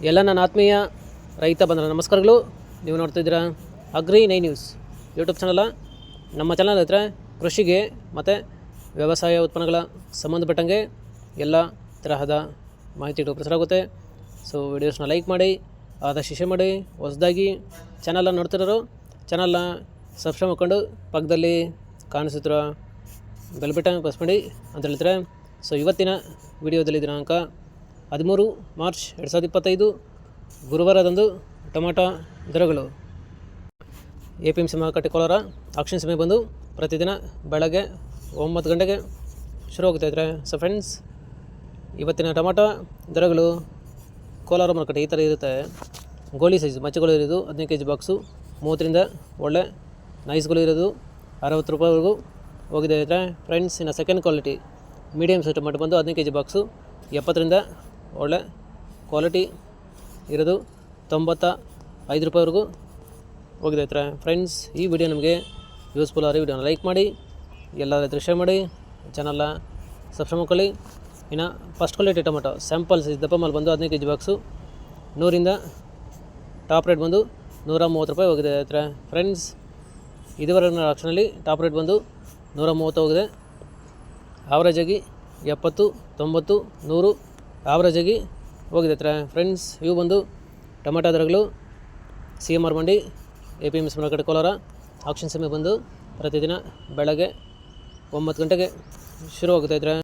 ಎಲ್ಲ ನನ್ನ ಆತ್ಮೀಯ ರೈತ ಬಂಧುಗಳ ನಮಸ್ಕಾರಗಳು. ನೀವು ನೋಡ್ತಿದ್ದೀರಾ ಅಗ್ರಿ9 ನ್ಯೂಸ್ ಯೂಟ್ಯೂಬ್ ಚಾನಲ. ನಮ್ಮ ಚಾನಲ್ ಹತ್ರ ಕೃಷಿಗೆ ಮತ್ತು ವ್ಯವಸಾಯ ಉತ್ಪನ್ನಗಳ ಸಂಬಂಧಪಟ್ಟಂಗೆ ಎಲ್ಲ ತರಹದ ಮಾಹಿತಿಗಳು ಪ್ರಸಾರ ಆಗುತ್ತೆ. ಸೊ ವಿಡಿಯೋಸ್ನ ಲೈಕ್ ಮಾಡಿ, ಆದಷ್ಟು ಶೇರ್ ಮಾಡಿ. ಹೊಸದಾಗಿ ಚಾನಲ್ನ ನೋಡ್ತಿರೋರು ಚಾನಲ್ನ ಸಬ್ಸ್ಕ್ರೈಬ್ ಮಾಡ್ಕೊಂಡು ಪಕ್ಕದಲ್ಲಿ ಕಾಣಿಸುತ್ತಿರೋ ಬೆಲ್ ಬಟನ್ ಪ್ರೆಸ್ ಮಾಡಿ ಅಂತ ಹೇಳ್ತಾರೆ. ಸೊ ಇವತ್ತಿನ ವಿಡಿಯೋದಲ್ಲಿ ದಿನಾಂಕ 13 ಮಾರ್ಚ್ 2025 ಗುರುವಾರದಂದು ಟೊಮಾಟೊ ದರಗಳು APMC ಮಾರುಕಟ್ಟೆ ಕೋಲಾರ ಆಕ್ಷನ್ ಸಮಯ ಬಂದು ಪ್ರತಿದಿನ ಬೆಳಗ್ಗೆ 9 ಗಂಟೆಗೆ ಶುರು ಹೋಗ್ತಾಯಿದ್ರೆ. ಸೊ ಫ್ರೆಂಡ್ಸ್, ಇವತ್ತಿನ ಟೊಮಾಟೊ ದರಗಳು ಕೋಲಾರ ಮಾರುಕಟ್ಟೆ ಈ ಥರ ಇರುತ್ತೆ. ಗೋಳಿ ಸೈಜ್ ಮಚ್ಚೆಗಳು ಇರೋದು 15 kg ಬಾಕ್ಸು 30ರಿಂದ ಒಳ್ಳೆ ನೈಸ್ಗಳು ಇರೋದು 60 ರೂಪಾಯಿವರೆಗೂ ಹೋಗಿದೆ ಇದ್ರೆ. ಫ್ರೆಂಡ್ಸ್, ಇನ್ನು second quality medium size tomato ಬಂದು 15 kg ಬಾಕ್ಸು 70ರಿಂದ ಒಳ್ಳೆ ಕ್ವಾಲಿಟಿ ಇರೋದು 95 ರೂಪಾಯಿವರೆಗೂ ಹೋಗಿದೆ ಇದ್ರೆ. ಫ್ರೆಂಡ್ಸ್, ಈ ವಿಡಿಯೋ ನಮಗೆ ಯೂಸ್ಫುಲ್ ಆದರೆ ವಿಡಿಯೋನ ಲೈಕ್ ಮಾಡಿ, ಎಲ್ಲ ರೈತರು ಶೇರ್ ಮಾಡಿ, ಚಾನಲ್ನ ಸಬ್ಸ್ಕ್ರೈಬ್ ಮಾಡ್ಕೊಳ್ಳಿ. ಇನ್ನು first quality tomato sample size ದಪ್ಪ ಮಾಲ್ ಬಂದು 15 kg ಬಾಕ್ಸು 100ರಿಂದ ಟಾಪ್ ರೇಟ್ ಬಂದು 130 ರೂಪಾಯಿ ಹೋಗಿದೆ ಇದ್ರೆ. ಫ್ರೆಂಡ್ಸ್, ಇದುವರೆಗಿನ ಆಕ್ಷನಲ್ಲಿ ಟಾಪ್ ರೇಟ್ ಬಂದು 130 ಹೋಗಿದೆ. ಆವ್ರೇಜಾಗಿ 70, 90, 100 ಆವ್ರೇಜಾಗಿ ಹೋಗಿದೆ ಹತ್ರ. ಫ್ರೆಂಡ್ಸ್, ಇವು ಬಂದು ಟೊಮೆಟೊ ದರಗಳು CMR ಮಂಡಿ APMC ಮಾರುಕಟ್ಟೆ ಕೋಲಾರ ಆಕ್ಷನ್ ಸಮಯ ಬಂದು ಪ್ರತಿದಿನ ಬೆಳಗ್ಗೆ 9 ಗಂಟೆಗೆ ಶುರುವಾಗುತ್ತಾ ಇದ್ರೆ.